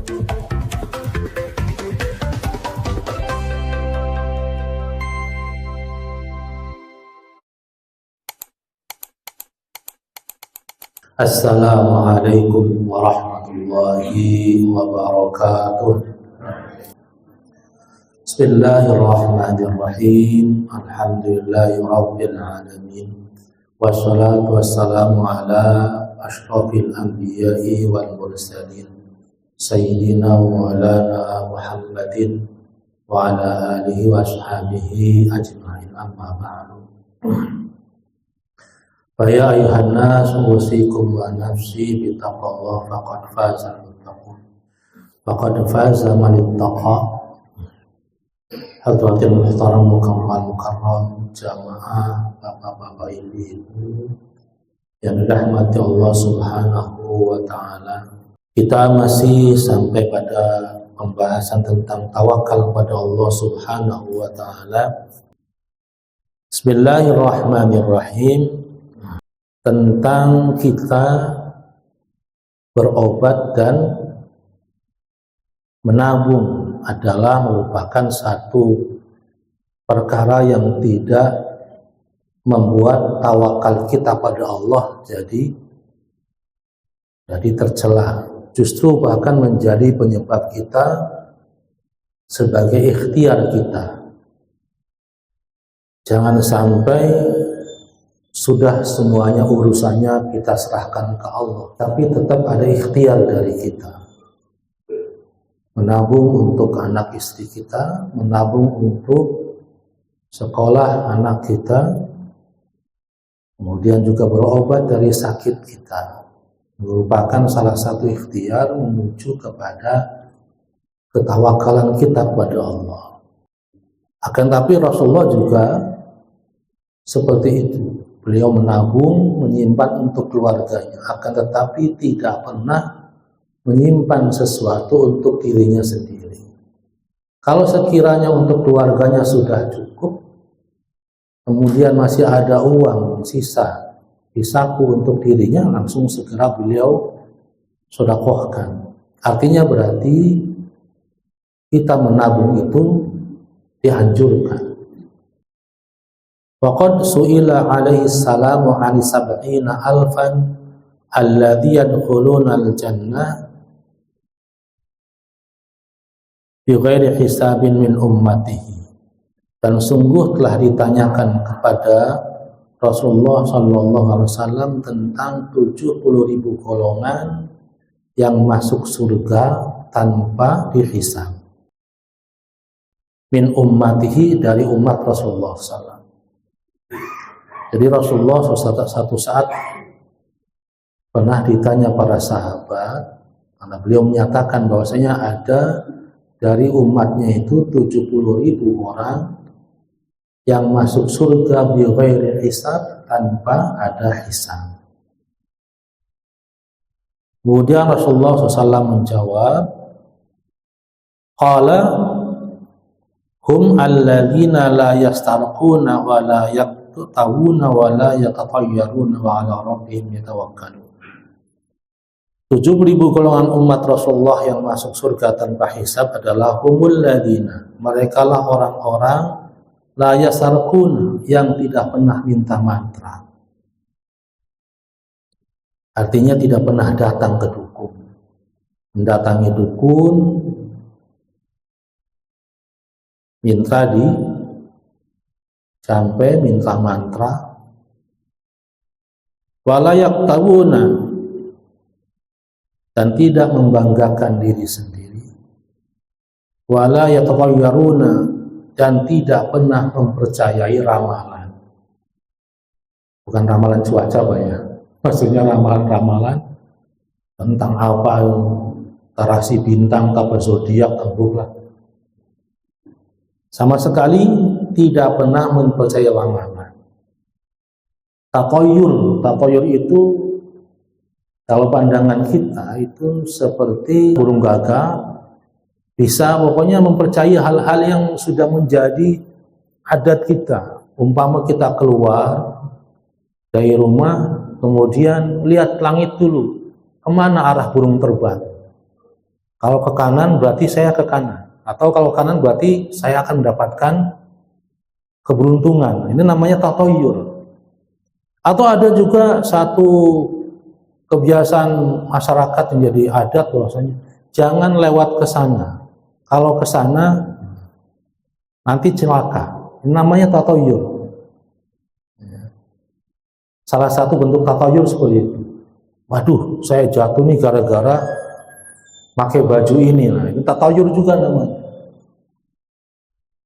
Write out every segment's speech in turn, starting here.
Assalamualaikum warahmatullahi wabarakatuh. Bismillahirrahmanirrahim. Alhamdulillahirabbil alamin. Wassalatu wassalamu ala asyrafil anbiya'i wal mursalin sayyidina wa maulana Muhammadin wa ala alihi wa sahbihi ajma'in, amma ba'du. Faya ayuhan nas usikum wa nafsi bitaqwallah faqad faza al-muttaqun. Faqad faza man ittaqa. Hadratil muhtaram mukarram jamaah bapak-bapak ibu-ibu yang dirahmati Allah Subhanahu wa taala. Kita masih sampai pada pembahasan tentang tawakal pada Allah Subhanahu wa taala. Bismillahirrahmanirrahim. Tentang kita berobat dan menabung adalah merupakan satu perkara yang tidak membuat tawakal kita pada Allah jadi tercela. Justru bahkan menjadi penyebab kita sebagai ikhtiar kita. Jangan sampai sudah semuanya urusannya kita serahkan ke Allah, tapi tetap ada ikhtiar dari kita. Menabung untuk anak istri kita, menabung untuk sekolah anak kita, kemudian juga berobat dari sakit kita. Merupakan salah satu ikhtiar menuju kepada ketawakalan kita kepada Allah. Akan tapi Rasulullah juga seperti itu. Beliau menabung, menyimpan untuk keluarganya, akan tetapi tidak pernah menyimpan sesuatu untuk dirinya sendiri. Kalau sekiranya untuk keluarganya sudah cukup, kemudian masih ada uang sisa di saku untuk dirinya, langsung segera beliau sedekahkan. Artinya berarti kita menabung itu dianjurkan. Waqad su'ila alaihi salamu an sab'ina alfan alladhi yadkhuluna al-jannah bi ghairi hisabin min ummatihi. Dan sungguh telah ditanyakan kepada Rasulullah SAW tentang 70.000 golongan yang masuk surga tanpa dihisab. Min ummatihi, dari umat Rasulullah SAW. Jadi Rasulullah suatu saat pernah ditanya para sahabat, karena beliau menyatakan bahwasanya ada dari umatnya itu 70.000 orang yang masuk surga bi ghairi hisab, tanpa ada hisab. Kemudian Rasulullah SAW menjawab, qala hum alladzina la yastarquna wa la yaqtawuna wa la yatatayyaruna wa ala rabbihim yatawakkalun. 70.000 golongan umat Rasulullah yang masuk surga tanpa hisab adalah humul ladina, merekalah orang-orang la yasarquna, yang tidak pernah minta mantra. Artinya tidak pernah datang ke dukun, mendatangi dukun, minta sampai minta mantra. Walayak tawuna, dan tidak membanggakan diri sendiri. Wala yatatayyaruna, dan tidak pernah mempercayai ramalan. Bukan ramalan cuaca, Pak ya. Maksudnya ramalan-ramalan tentang apa, tarasi bintang, apa zodiak, tembuklah. Sama sekali tidak pernah mempercayai ramalan. Tatoyur itu kalau pandangan kita itu seperti burung gagak, bisa pokoknya mempercayai hal-hal yang sudah menjadi adat kita. Umpama kita keluar dari rumah, kemudian lihat langit dulu, kemana arah burung terbang. Kalau ke kanan berarti saya ke kanan, atau kalau kanan berarti saya akan mendapatkan keberuntungan. Ini namanya tatoyur. Atau ada juga satu kebiasaan masyarakat menjadi adat bahwasanya jangan lewat ke sana. Kalau ke sana nanti celaka. Ini namanya tatoyur. Salah satu bentuk tatoyur seperti itu. Waduh, saya jatuh nih gara-gara pakai baju ini. Nah, ini tatoyur juga namanya.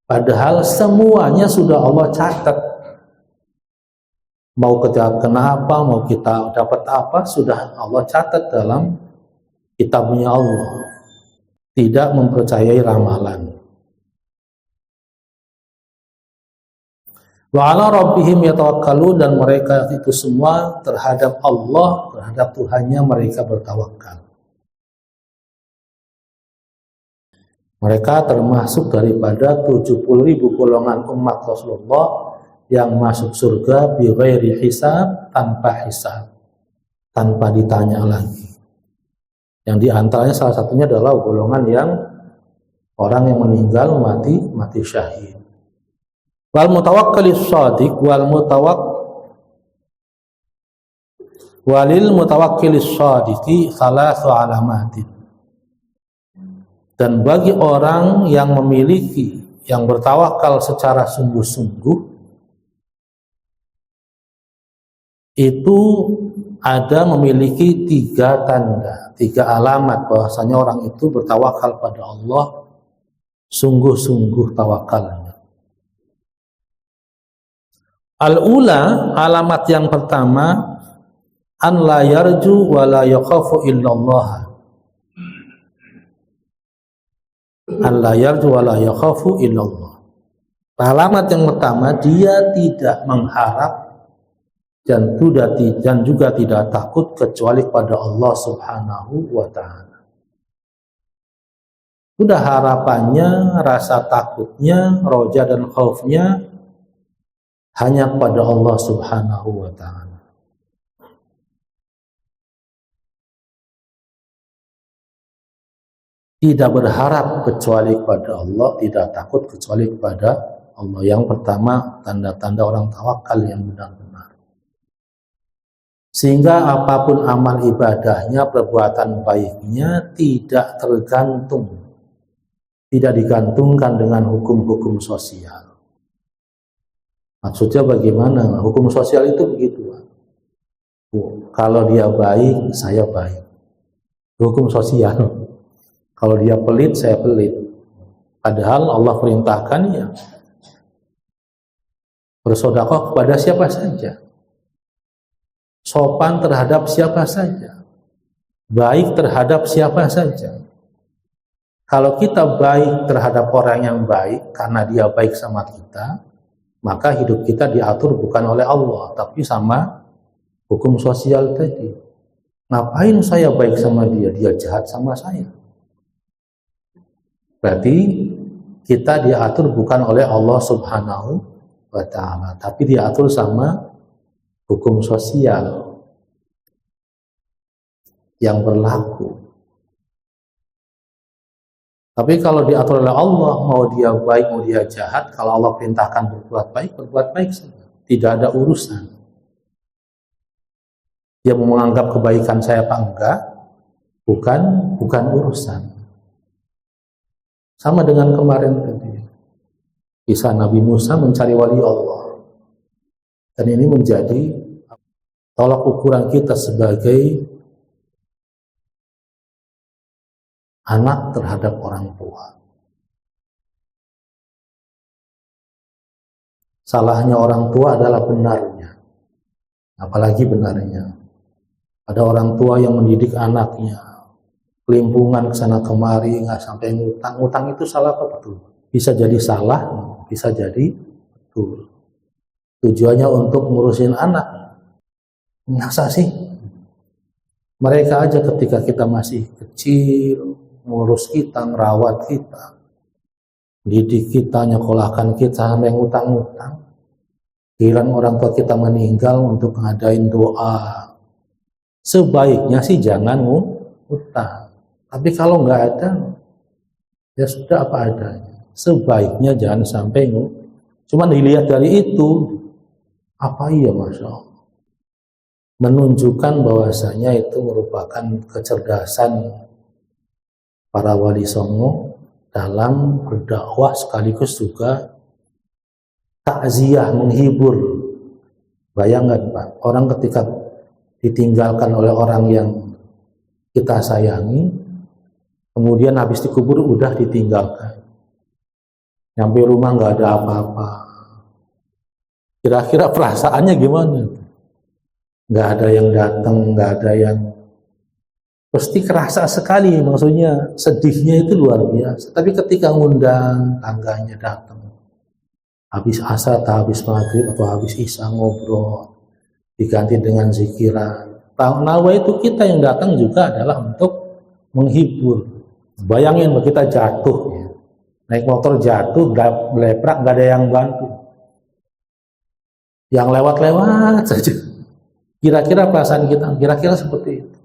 Padahal semuanya sudah Allah catat. Mau kita kenapa, mau kita dapat apa, sudah Allah catat dalam kitabnya Allah. Tidak mempercayai ramalan. Wa ala rabbihim yatawakkalun, dan mereka itu semua terhadap Allah, terhadap Tuhannya mereka bertawakal. Mereka termasuk daripada 70.000 golongan umat Rasulullah yang masuk surga bighairi hisab, tanpa hisab, tanpa ditanya lagi. Yang diantaranya salah satunya adalah golongan yang orang yang meninggal mati syahid. Wal mutawakkilis shadiq walil mutawakkilis shadiqi salasu alamatin. Dan bagi orang yang memiliki, yang bertawakal secara sungguh-sungguh, itu ada memiliki 3 tanda, 3 alamat bahwasanya orang itu bertawakal pada Allah sungguh-sungguh tawakalnya. Al-ula, alamat yang pertama, an la yarju wa la yakhafu illallah. An la yarju wa la yakhafu illallah. Alamat yang pertama, dia tidak mengharap dan juga tidak takut kecuali pada Allah Subhanahu wa ta'ala. Sudah harapannya, rasa takutnya, roja dan khaufnya hanya kepada Allah Subhanahu wa ta'ala. Tidak berharap kecuali kepada Allah, tidak takut kecuali kepada Allah. Yang pertama, tanda-tanda orang tawakal yang benar-benar. Sehingga apapun amal ibadahnya, perbuatan baiknya tidak tergantung, tidak digantungkan dengan hukum-hukum sosial. Maksudnya bagaimana? Hukum sosial itu begitu. Kalau dia baik, saya baik. Hukum sosial. Kalau dia pelit, saya pelit. Padahal Allah perintahkan ya bersedekah kepada siapa saja. Sopan terhadap siapa saja. Baik terhadap siapa saja. Kalau kita baik terhadap orang yang baik karena dia baik sama kita, maka hidup kita diatur bukan oleh Allah, tapi sama hukum sosial tadi. Ngapain saya baik sama dia, dia jahat sama saya? Berarti kita diatur bukan oleh Allah Subhanahu wa ta'ala, tapi diatur sama hukum sosial yang berlaku. Tapi kalau diatur oleh Allah, mau dia baik, mau dia jahat, kalau Allah perintahkan berbuat baik saja. Tidak ada urusan. Dia mau menganggap kebaikan saya apa enggak, bukan urusan. Sama dengan kemarin tadi. Kisah Nabi Musa mencari wali Allah. Dan ini menjadi tolak ukuran kita sebagai anak terhadap orang tua. Salahnya orang tua adalah benarnya. Apalagi benarnya. Ada orang tua yang mendidik anaknya, kelimpungan kesana kemari, nggak sampai ngutang. Ngutang itu salah apa betul? Bisa jadi salah, bisa jadi betul. Tujuannya untuk ngurusin anak. Masa sih? Mereka aja ketika kita masih kecil, ngurus kita, ngerawat kita, didik kita, nyekolahkan kita, sampai ngutang-ngutang. Giliran orang tua kita meninggal untuk ngadain doa. Sebaiknya sih jangan ngutang. Tapi kalau nggak ada, ya sudah apa adanya. Sebaiknya jangan sampai cuma dilihat dari itu, apa iya Masya Allah, menunjukkan bahwasanya itu merupakan kecerdasan para wali songo dalam berdakwah sekaligus juga takziah, menghibur. Bayangkan Pak, orang ketika ditinggalkan oleh orang yang kita sayangi, kemudian habis dikubur udah ditinggalkan, nyampe rumah nggak ada apa-apa, kira-kira perasaannya gimana? Nggak ada yang datang, nggak ada yang, pasti kerasa sekali, maksudnya sedihnya itu luar biasa. Tapi ketika ngundang tangganya datang, habis asar atau habis maghrib atau habis isya ngobrol, diganti dengan zikiran, nawa itu kita yang datang juga adalah untuk menghibur. Bayangin kita jatuh ya, naik motor jatuh, leprak, nggak ada yang bantu, yang lewat-lewat saja. Kira-kira perasaan kita, kira-kira seperti itu.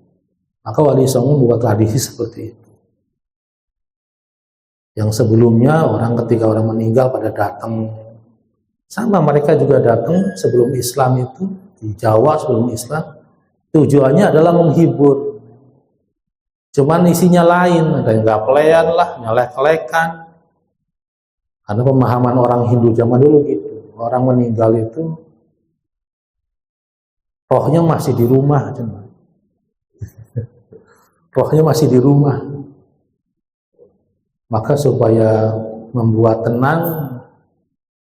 Maka wali songo membuat tradisi seperti itu. Yang sebelumnya orang ketika orang meninggal pada datang, sama mereka juga datang sebelum Islam itu, di Jawa sebelum Islam, tujuannya adalah menghibur. Cuman isinya lain, ada yang gaplean lah, nyelek-nyelekan. Karena pemahaman orang Hindu zaman dulu gitu, orang meninggal itu rohnya masih di rumah, rohnya masih di rumah. Maka supaya membuat tenang,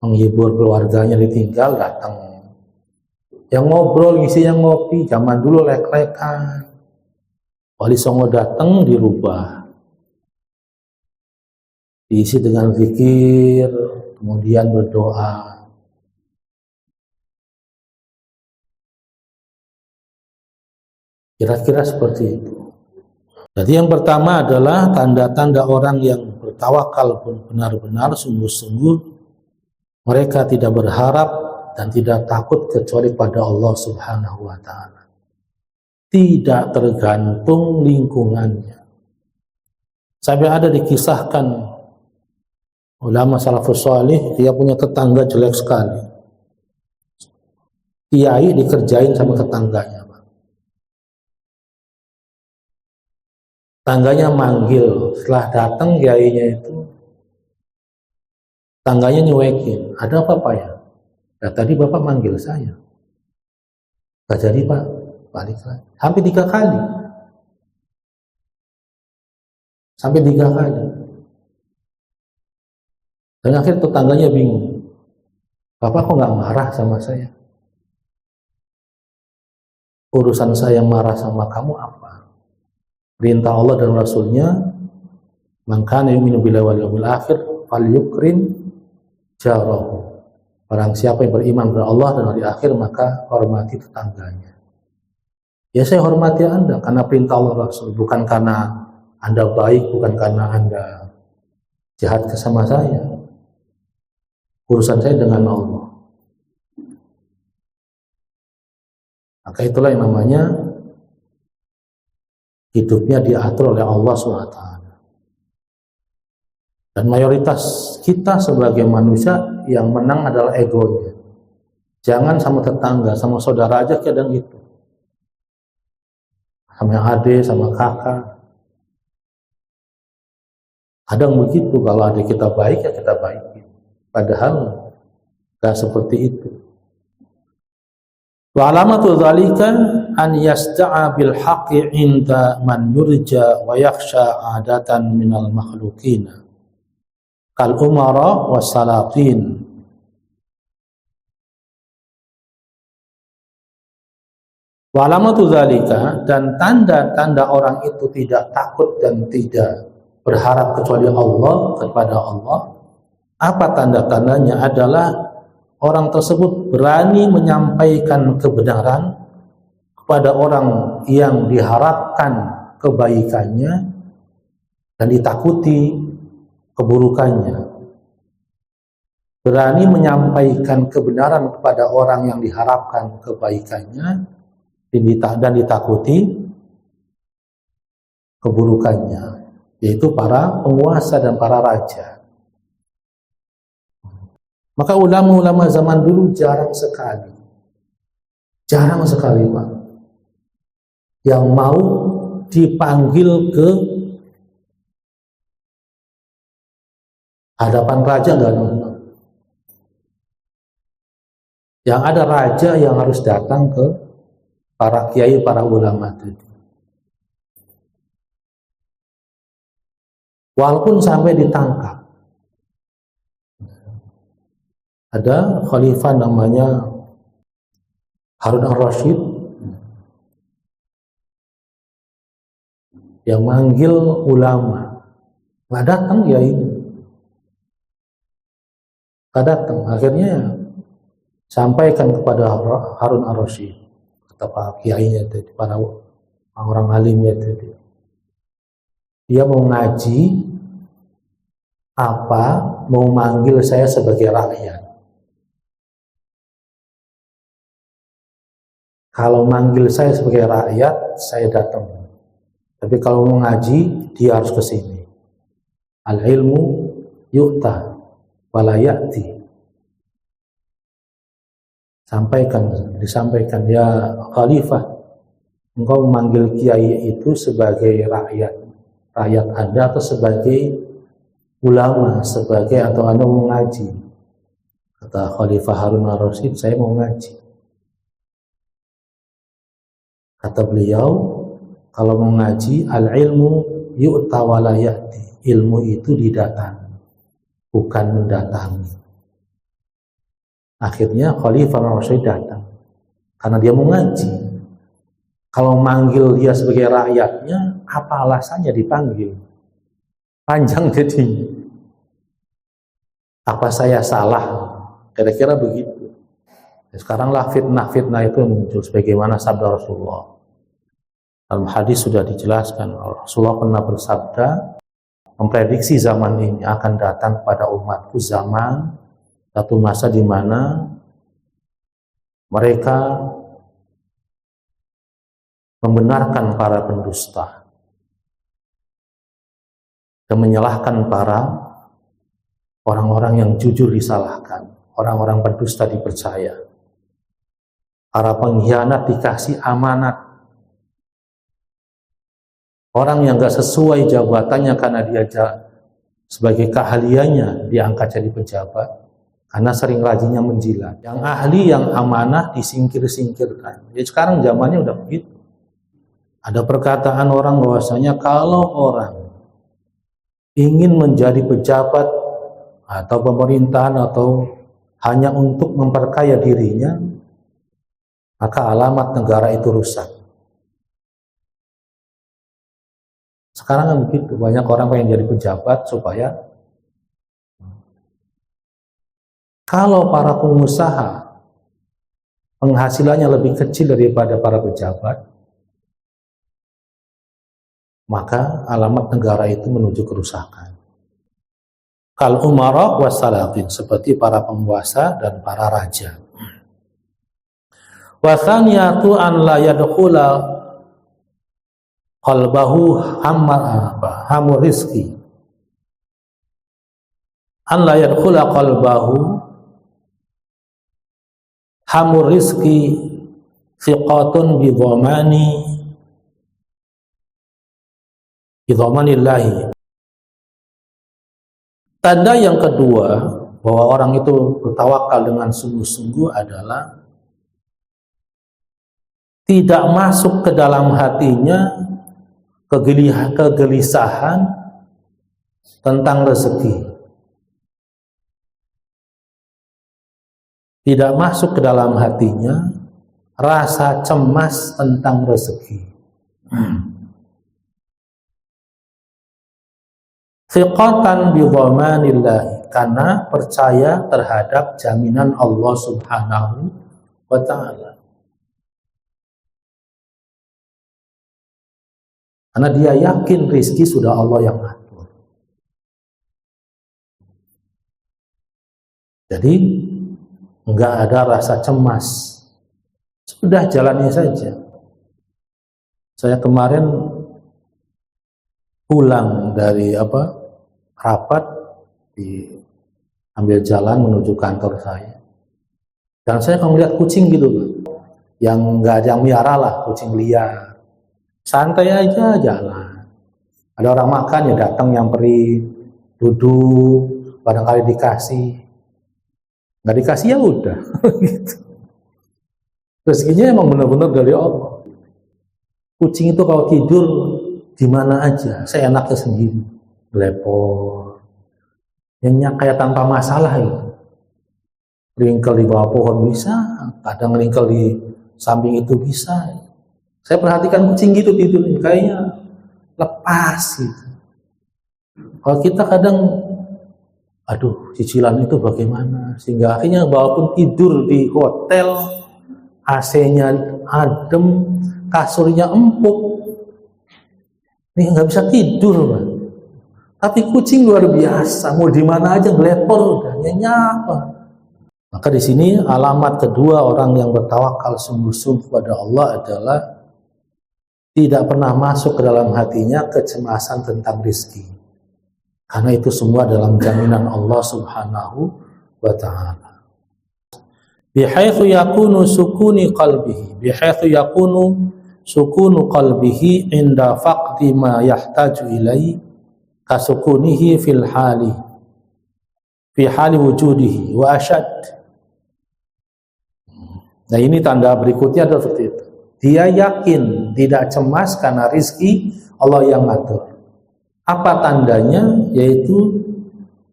menghibur keluarganya ditinggal, datang. Yang ngobrol, ngisi yang ngopi, zaman dulu lek-lekan. Wali songo datang dirubah, diisi dengan zikir, kemudian berdoa. Kira-kira seperti itu. Jadi yang pertama adalah tanda-tanda orang yang bertawakal pun benar-benar sungguh-sungguh, mereka tidak berharap dan tidak takut kecuali pada Allah Subhanahu wa Ta'ala. Tidak tergantung lingkungannya. Sampai ada dikisahkan ulama salafus salih, dia punya tetangga jelek sekali. Kiai dikerjain sama tetangganya. Tangganya manggil, setelah datang kiainya itu, tangganya nyuekin, ada apa Pak ya? Nah, tadi Bapak manggil saya. Gak jadi Pak, balik lagi. Sampai 3 kali. Sampai 3 kali. Dan akhirnya tetangganya bingung. Bapak kok gak marah sama saya? Urusan saya marah sama kamu apa? Perintah Allah dan Rasulnya, man kana yu'minu billahi wal yawmil akhir falyukrim jarahu. Barang siapa yang beriman kepada Allah dan hari akhir, maka hormati tetangganya. Ya saya hormati Anda karena perintah Allah Rasul, bukan karena Anda baik, bukan karena Anda jahat sama saya. Urusan saya dengan Allah. Maka itulah yang namanya hidupnya diatur oleh Allah SWT. Dan mayoritas kita sebagai manusia yang menang adalah egonya. Jangan sama tetangga, sama saudara aja kadang gitu. Sama adik, sama kakak. Kadang begitu, kalau adik kita baik ya kita baikin. Padahal gak seperti itu. Wa alamatu dzalika an yasda'a bil haqqi 'inda man yurja wa yakhsha 'adatan minal makhluqina kal umara was salatin. Wa alamatu dzalika, dan tanda-tanda orang itu tidak takut dan tidak berharap kecuali Allah, kepada Allah. Apa tanda-tandanya? Adalah orang tersebut berani menyampaikan kebenaran kepada orang yang diharapkan kebaikannya dan ditakuti keburukannya. Berani menyampaikan kebenaran kepada orang yang diharapkan kebaikannya dan ditakuti keburukannya. yaitu para penguasa dan para raja. Maka ulama-ulama zaman dulu jarang sekali Pak, yang mau dipanggil ke hadapan raja, enggak nonton. Yang ada raja yang harus datang ke para kiai, para ulama tadi. Walaupun sampai ditangkap. Ada khalifah namanya Harun al-Rasyid yang manggil ulama, nggak datang ya ini, nggak datang. Akhirnya sampaikan kepada Harun al-Rasyid, kata pak kiainya tadi, para orang alimnya tadi, dia mau ngaji apa, mau manggil saya sebagai rakyat. Kalau manggil saya sebagai rakyat, saya datang. Tapi kalau mau ngaji, dia harus ke sini. Al-ilmu yu'ta wala ya'ti. Disampaikan, ya khalifah, engkau memanggil kiai itu sebagai rakyat Anda atau sebagai ulama, sebagai atau Anda mau ngaji. Kata Khalifah Harun al-Rasyid, saya mau ngaji. Kata beliau, kalau mau ngaji, al-ilmu yu'ta wa la ya'ti. Ilmu itu didatangi, bukan mendatangi. Akhirnya Khalifah Rasyid datang karena dia mau ngaji. Kalau manggil dia sebagai rakyatnya, apa alasannya dipanggil? Panjang jadi. Apa saya salah? Kira-kira begitu. Sekaranglah fitnah-fitnah itu muncul sebagaimana sabda Rasulullah. Dalam hadis sudah dijelaskan, Rasulullah pernah bersabda, memprediksi zaman ini akan datang pada umatku zaman, satu masa di mana mereka membenarkan para pendusta dan menyalahkan para orang-orang yang jujur disalahkan, orang-orang pendusta dipercaya, para pengkhianat dikasih amanat. Orang yang gak sesuai jabatannya karena dia sebagai keahliannya diangkat jadi pejabat karena sering rajinnya menjilat. Yang ahli, yang amanah disingkir-singkirkan. Jadi sekarang zamannya udah begitu. Ada perkataan orang bahwasanya kalau orang ingin menjadi pejabat atau pemerintahan atau hanya untuk memperkaya dirinya, maka alamat negara itu rusak. Sekarang kan begitu, banyak orang pengen jadi pejabat supaya kalau para pengusaha penghasilannya lebih kecil daripada para pejabat, maka alamat negara itu menuju kerusakan. Kal umara wassalatin, seperti para penguasa dan para raja. Wa thaniyatu an la yadkhula qalbahu hamur rizki, an la yadkhula qalbahu hamur rizki thiqatun bidhamanillahi. Tanda yang kedua bahwa orang itu bertawakal dengan sungguh-sungguh adalah tidak masuk ke dalam hatinya kegelisahan tentang rezeki. Tidak masuk ke dalam hatinya rasa cemas tentang rezeki. Thiqatan bi dhamanillahi, karena percaya terhadap jaminan Allah Subhanahu wa ta'ala. Karena dia yakin rizki sudah Allah yang atur. Jadi enggak ada rasa cemas. Sudah jalani saja. Saya kemarin pulang dari rapat, ambil jalan menuju kantor saya. Dan saya kalau melihat kucing gitu, yang nggak ada yang miara lah, kucing liar, santai aja jalan. Ada orang makan ya datang nyamperin, duduk, barangkali dikasih, nggak dikasih ya udah. Gitu. Rezekinya emang benar-benar dari Allah. Kucing itu kalau tidur di mana aja, saya enaknya sendiri, belepor, nyenyak kayak tanpa masalah itu. Ringkel di bawah pohon bisa, kadang ringkel di samping itu bisa. Saya perhatikan kucing gitu tidurnya, kayaknya lepas gitu. Kalau kita kadang, aduh cicilan itu bagaimana, sehingga akhirnya walaupun tidur di hotel, AC-nya adem, kasurnya empuk, ini nggak bisa tidur, Pak. Tapi kucing luar biasa, mau di mana aja gelepor, udah nyenyak. Maka di sini alamat kedua orang yang bertawakal sungguh-sungguh pada Allah adalah tidak pernah masuk ke dalam hatinya kecemasan tentang rizki. Karena itu semua dalam jaminan Allah Subhanahu wa ta'ala. Bihaitsu yakunu sukuni qalbihi, bihaitsu yakunu sukunu qalbihi inda faqdi ma yahtaju ilaihi kasukunihi fil hali fi hali wujudihi wa ashad. Nah ini tanda berikutnya adalah seperti itu. Dia yakin tidak cemas karena rizki Allah yang ngatur. Apa tandanya? Yaitu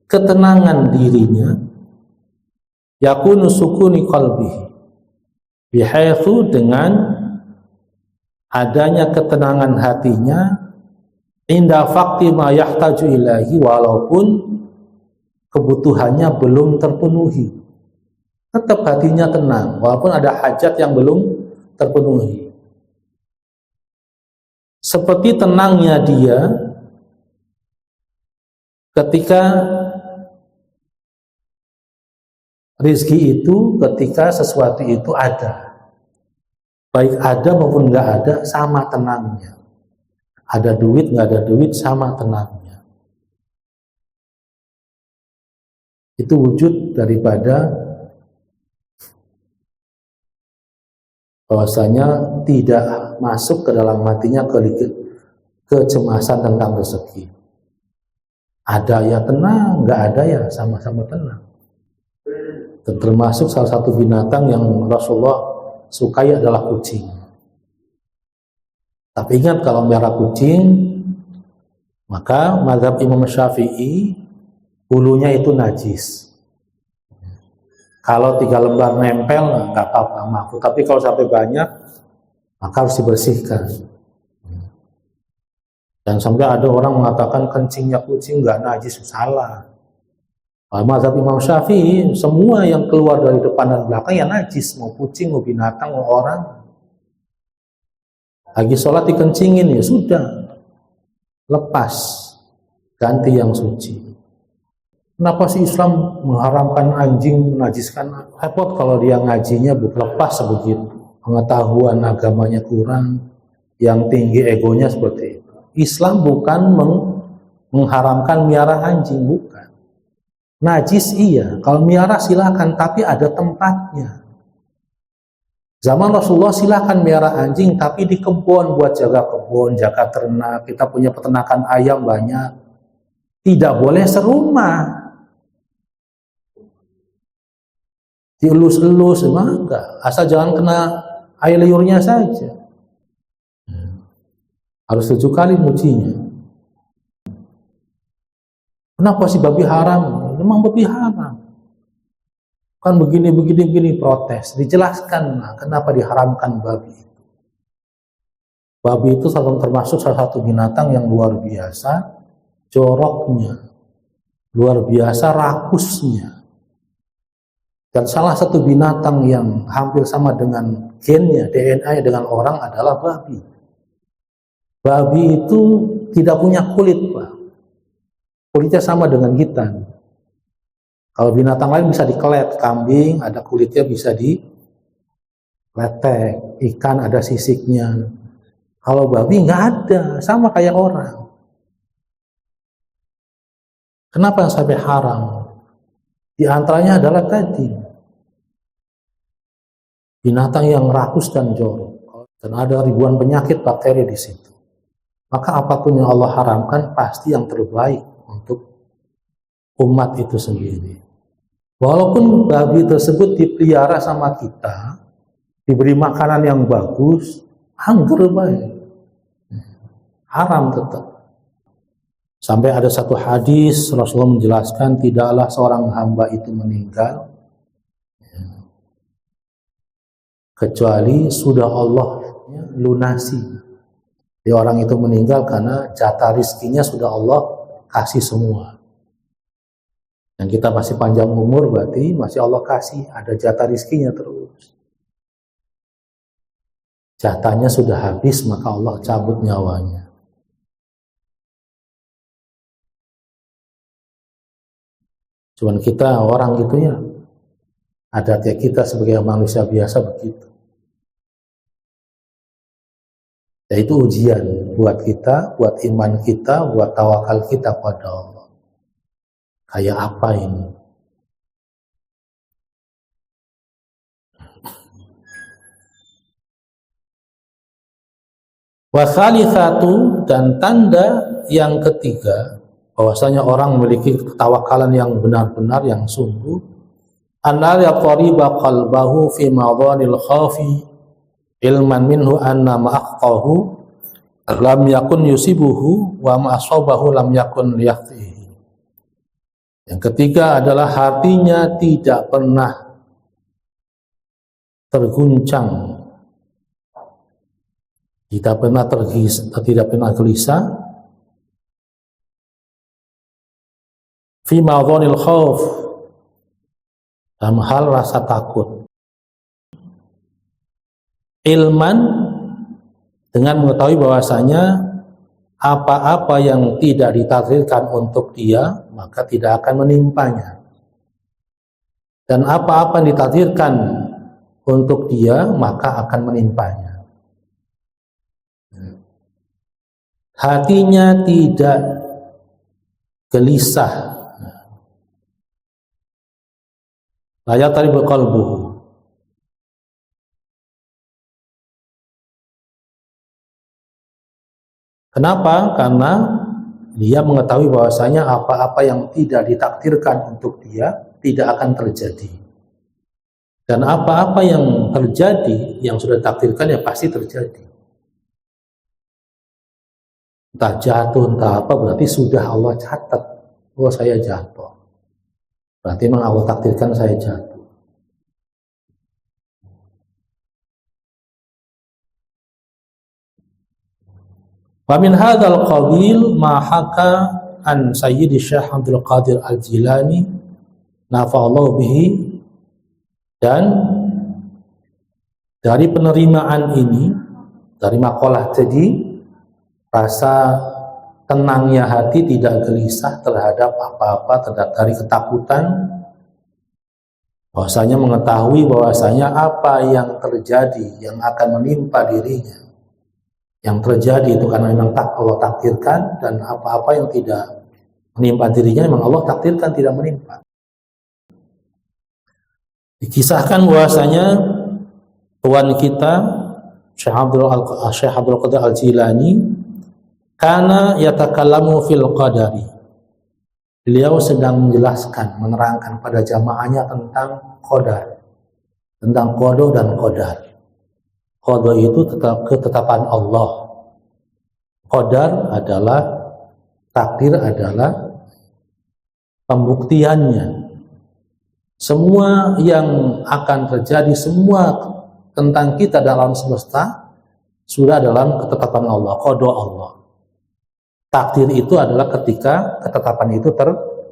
ketenangan dirinya, yakunu sukuni qalbihi, bihaitsu dengan adanya ketenangan hatinya, inda faqti ma yahtaju ilahi, walaupun kebutuhannya belum terpenuhi. Tetap hatinya tenang, walaupun ada hajat yang belum terpenuhi. Seperti tenangnya dia ketika rizki itu, ketika sesuatu itu ada. Baik ada maupun nggak ada, sama tenangnya. Ada duit, nggak ada duit, sama tenangnya. Itu wujud daripada bahwasanya tidak masuk ke dalam hatinya kecemasan tentang rezeki. Ada ya tenang, nggak ada ya sama-sama tenang. Dan termasuk salah satu binatang yang Rasulullah sukai adalah kucing. Tapi ingat, kalau merah kucing, maka mazhab Imam Syafi'i bulunya itu najis. Kalau 3 lembar nempel nggak apa-apa, makruh. Tapi kalau sampai banyak, maka harus dibersihkan. Dan sampai ada orang mengatakan kencingnya kucing nggak najis, salah. Mazhab Imam Syafi'i, semua yang keluar dari depan dan belakang ya najis, mau kucing, mau binatang, mau orang. Lagi sholat dikencingin ya sudah, lepas, ganti yang suci. Kenapa sih Islam mengharamkan anjing, menajiskan? Repot kalau dia ngajinya lepas sebegitu. Pengetahuan agamanya kurang, yang tinggi egonya seperti itu. Islam bukan mengharamkan miara anjing, bukan. Najis iya, kalau miara silakan, tapi ada tempatnya. Zaman Rasulullah silakan miara anjing, tapi di kebun, buat jaga kebun, jaga ternak. Kita punya peternakan ayam banyak. Tidak boleh serumah. Dielus-elus, emang enggak. Asal jangan kena air liurnya saja. Harus 7 kali mujinya. Kenapa sih babi haram? Memang babi haram. Kan begini protes. Dijelaskan kenapa diharamkan babi itu. Babi itu termasuk salah satu binatang yang luar biasa joroknya, luar biasa rakusnya. Dan salah satu binatang yang hampir sama dengan gennya, DNA dengan orang adalah babi. Babi itu tidak punya kulit, Pak. Kulitnya sama dengan kita. Kalau binatang lain bisa dikelet, kambing ada kulitnya bisa diletek, ikan ada sisiknya. Kalau babi nggak ada, sama kayak orang. Kenapa sampai haram? Di antaranya adalah tadi binatang yang rakus dan jorok, dan ada ribuan penyakit bakteri di situ. Maka apapun yang Allah haramkan pasti yang terbaik untuk umat itu sendiri. Walaupun babi tersebut dipelihara sama kita, diberi makanan yang bagus, angger baik, haram tetap. Sampai ada satu hadis Rasulullah menjelaskan, tidaklah seorang hamba itu meninggal kecuali sudah Allah lunasi. Jadi orang itu meninggal karena jatah rizkinya sudah Allah kasih semua. Dan kita masih panjang umur, berarti masih Allah kasih, ada jatah rizkinya terus. Jatahnya sudah habis, maka Allah cabut nyawanya. Cuman kita orang gitu ya, adatnya kita sebagai manusia biasa begitu. Ya itu ujian buat kita, buat iman kita, buat tawakal kita pada Allah. Kayak apa ini? Wasalitsatu, dan tanda yang ketiga bahwasanya orang memiliki ketawakalan yang benar-benar, yang sungguh, anna yaqriba qalbahu fi madhanil khafi ilman minhu anna ma'aqahu lam yakun yusibuhu wa ma'asabahu lam yakun liyaqtihi. Yang ketiga adalah hatinya tidak pernah terguncang, tidak pernah gelisah fi madhanil khauf, dalam hal rasa takut, ilman, dengan mengetahui bahwasanya apa-apa yang tidak ditakdirkan untuk dia maka tidak akan menimpanya, dan apa-apa yang ditakdirkan untuk dia maka akan menimpanya. Hatinya tidak gelisah, la yatarib qalbuhu. Kenapa? Karena dia mengetahui bahwasanya apa-apa yang tidak ditakdirkan untuk dia tidak akan terjadi. Dan apa-apa yang terjadi, yang sudah ditakdirkan ya pasti terjadi. Entah jatuh, entah apa, berarti sudah Allah catat. Oh, saya jatuh. Berarti memang Allah takdirkan saya jatuh. Wa min hadzal qabil ma haka an Sayyidi Syekh Abdul Qadir Al-Jilani nafa'allahu bihi, dan dari penerimaan ini, dari makalah tadi, rasa tenangnya hati, tidak gelisah terhadap apa-apa, terhadap dari ketakutan, bahwasanya mengetahui bahwasanya apa yang terjadi, yang akan menimpa dirinya, yang terjadi itu karena memang Allah takdirkan, dan apa-apa yang tidak menimpa dirinya memang Allah takdirkan tidak menimpa. Dikisahkan bahwasanya tuan kita Syekh Abdul Qadir Al-Jilani kana yatakallamu fil qadari. Beliau sedang menjelaskan, menerangkan pada jamaahnya tentang qadar, tentang qada dan qadar. Qada itu ketetapan Allah. Qadar adalah, takdir adalah pembuktiannya. Semua yang akan terjadi, semua tentang kita dalam semesta sudah dalam ketetapan Allah, qada Allah. Takdir itu adalah ketika ketetapan itu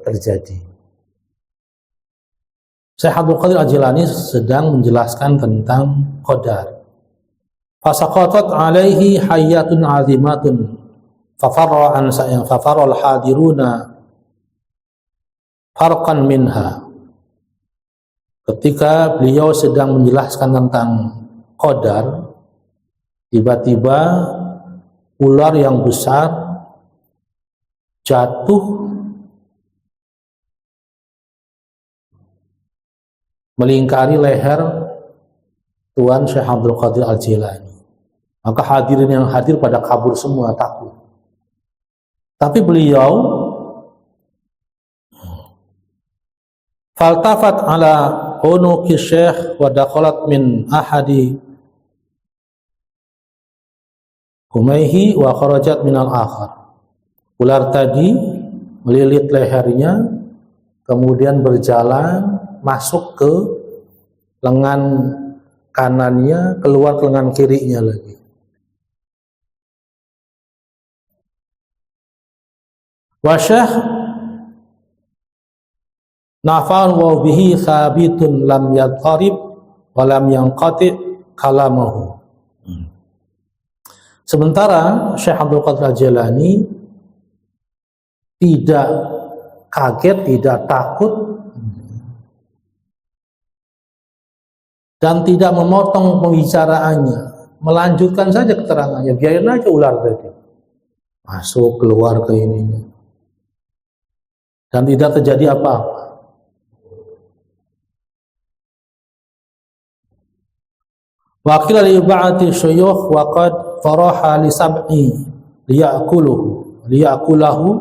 terjadi. Syekh Abdul Qadir Al-Jilani sedang menjelaskan tentang qadar. Fasaqatat alaihi hayyatun azimatun fafarra an sa'in fafarra al-hadiruna farqan minha. Ketika beliau sedang menjelaskan tentang qadar, tiba-tiba ular yang besar jatuh melingkari leher Tuan Syekh Abdul Qadir Al-Jilani. Maka hadirin yang hadir pada kabur semua, takut. Tapi beliau faltafat ala unuqi syekh wa dakhalat min ahadi humaihi wa kharajat min al-akhar. Ular tadi melilit lehernya, kemudian berjalan masuk ke lengan kanannya, keluar ke lengan kirinya lagi. Wasyah nafa'an wa bihi sabitun lam yadharib wa lam yanqati kalamahu. Sementara Syekh Abdul Qadir Al-Jilani tidak kaget, tidak takut, dan tidak memotong pembicaraannya, melanjutkan saja keterangannya, biarin aja ular tadi masuk keluar ke ininya, dan tidak terjadi apa-apa. Wa qila li ba'ati syuyukh wa qad faraha li sab'i liya'kulahu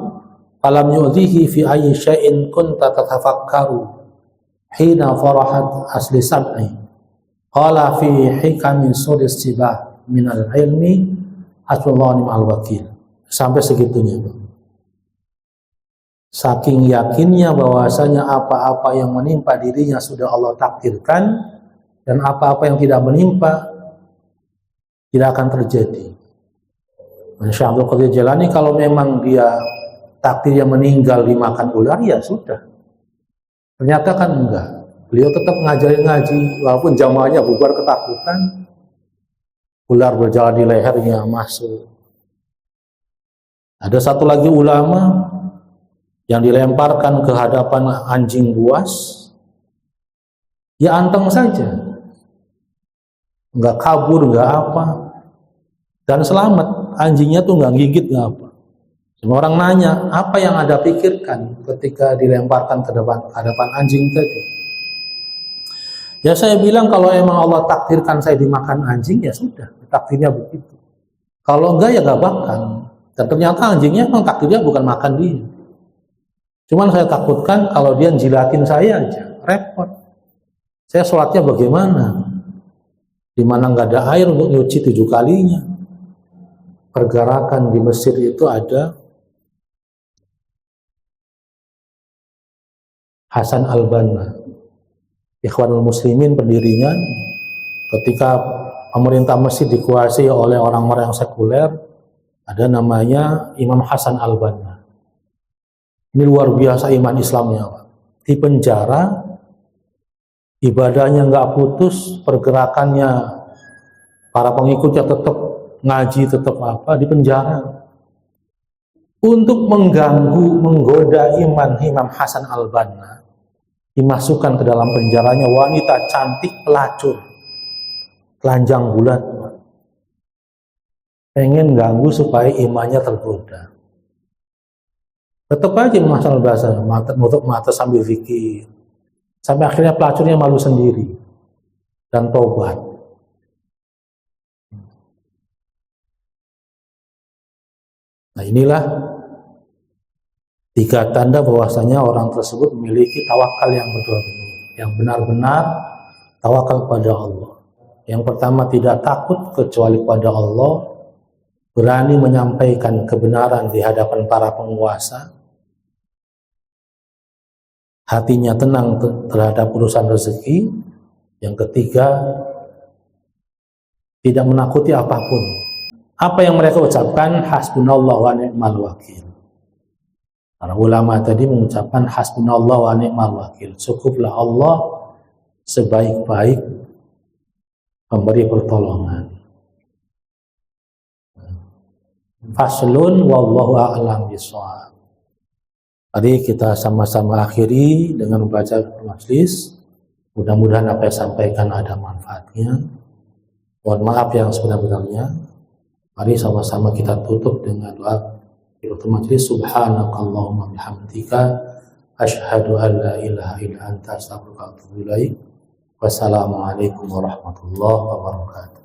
falam yu'dhihi fi ayyi syai'in kunta tatafakkaru hina farahat asli sab'i qala fi hikamin sudis sibah minal ilmi hasbunallahu ni'mal wakil. Sampai segitunya, saking yakinnya bahwasanya apa-apa yang menimpa dirinya sudah Allah takdirkan, dan apa-apa yang tidak menimpa tidak akan terjadi. Syekh Abdul Qadir Jilani kalau memang dia takdirnya meninggal dimakan ular, ya sudah. Ternyata kan enggak. Beliau tetap ngajarin ngaji, walaupun jamaahnya bubar ketakutan. Ular berjalan di lehernya masuk. Ada satu lagi ulama yang dilemparkan ke hadapan anjing buas, ya anteng saja, nggak kabur, nggak apa, dan selamat. Anjingnya tuh nggak gigit, nggak apa. Semua orang nanya, apa yang Anda pikirkan ketika dilemparkan ke hadapan anjing tadi? Ya saya bilang, kalau emang Allah takdirkan saya dimakan anjing, ya sudah, takdirnya begitu. Kalau enggak, ya nggak bakal. Dan ternyata anjingnya memang takdirnya bukan makan dia. Cuman saya takutkan kalau dia jilatin saya aja, repot. Saya sholatnya bagaimana? Di mana nggak ada air untuk nyuci 7 kalinya. Pergerakan di Mesir itu ada Hasan Al-Banna, Ikhwanul Muslimin pendirinya. Ketika pemerintah Mesir dikuasai oleh orang-orang yang sekuler, ada namanya Imam Hasan Al-Banna. Ini luar biasa iman Islamnya, Pak. Di penjara, ibadahnya nggak putus, pergerakannya, para pengikutnya tetap ngaji, tetap apa, di penjara. Untuk mengganggu, menggoda iman Imam Hasan Al-Banna, dimasukkan ke dalam penjaranya wanita cantik pelacur, telanjang bulat, pengen ganggu supaya imannya tergoda. Tetap aja masalah bahasa, nutup mata sambil zikir, sampai akhirnya pelacurnya malu sendiri dan taubat. Nah inilah 3 tanda bahwasanya orang tersebut memiliki tawakal yang betul-betul, yang benar-benar tawakal pada Allah. Yang pertama, tidak takut kecuali pada Allah, berani menyampaikan kebenaran di hadapan para penguasa, hatinya tenang terhadap urusan rezeki. Yang ketiga, tidak menakuti apapun. Apa yang mereka ucapkan, hasbunallah wa ni'mal wakil. Para ulama tadi mengucapkan hasbunallah wa ni'mal wakil. Cukuplah Allah sebaik-baik pemberi pertolongan. Faslun wallahu a'lam bishawab. Mari kita sama-sama akhiri dengan membaca majlis. Mudah-mudahan apa yang sampaikan ada manfaatnya. Mohon maaf yang sebenar-benarnya. Mari sama-sama kita tutup dengan doa di majlis. Subhanakallahumma bihamdika asyhadu an la ilaha illa anta astaghfiruka wa atubu ilaik. Wassalamualaikum warahmatullahi wabarakatuh.